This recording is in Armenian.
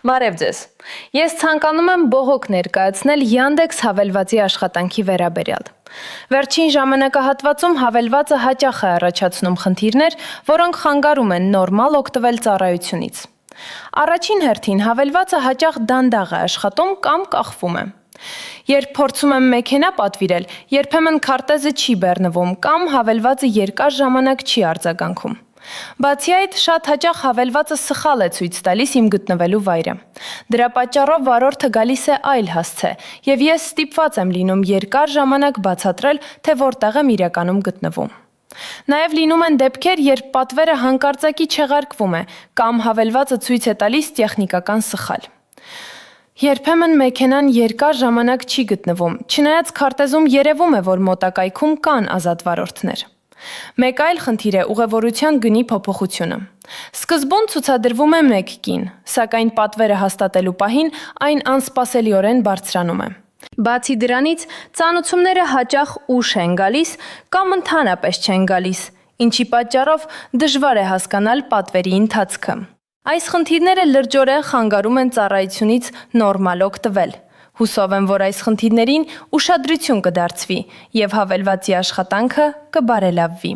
Բարև ձեզ։ Ես ցանկանում եմ բողոք ներկայացնել Yandex հավելվածի աշխատանքի վերաբերյալ։ Վերջին ժամանակահատվածում հավելվածը հաճախ է առաջացնում խնդիրներ, որոնք խանգարում են նորմալ օգտվել ծառայությունից։ Առաջին հերթին հավելվածը հաճախ դանդաղ է աշխատում կամ կախվում է։ Երբ փորձում եմ մեքենա պատվիրել, երբեմն քարտեզը չի բեռնվում կամ հավելվածը երկար ժամանակ չի արձագանքում։ Բացի այդ, շատ հաճախ հավելվածը սխալ է ցույց տալիս իմ գտնվելու վայրը։ Դրա պատճառով վարորդը գալիս է այլ հասցե, եւ ես ստիպված եմ լինում երկար ժամանակ բացատրել, թե որտեղ եմ իրականում գտնվում։ Նաեւ լինում են դեպքեր, երբ պատվերը հանկարծակի չեղարկվում է, կամ հավելվածը ցույց է տալիս տեխնիկական սխալ։ Երբեմն մեքենան երկար ժամանակ չի գտնվում, չնայած քարտեզում երևում է, որ մոտակայքում կան ազատ վարորդներ։ Մեկ այլ խնդիր է ուղևորության գնի փոփոխությունը։ Սկզբում ցուցադրվում է 1 կին, սակայն պատվերը հաստատելու պահին այն անսպասելիորեն բարձրանում է։ Բացի դրանից, ծանուցումները հաճախ ուշ են գալիս կամ ընդհանրապես չեն գալիս, ինչի պատճառով դժվար է հասկանալ պատվերի ընթացքը։ Այս խնդիրները լրջորեն խանգարում են ծառայությունից նորմալ օգտվել։ Հուսով եմ, որ այս խնդիրներին ուշադրություն կդարձվի և հավելվածի աշխատանքը կբարելավվի։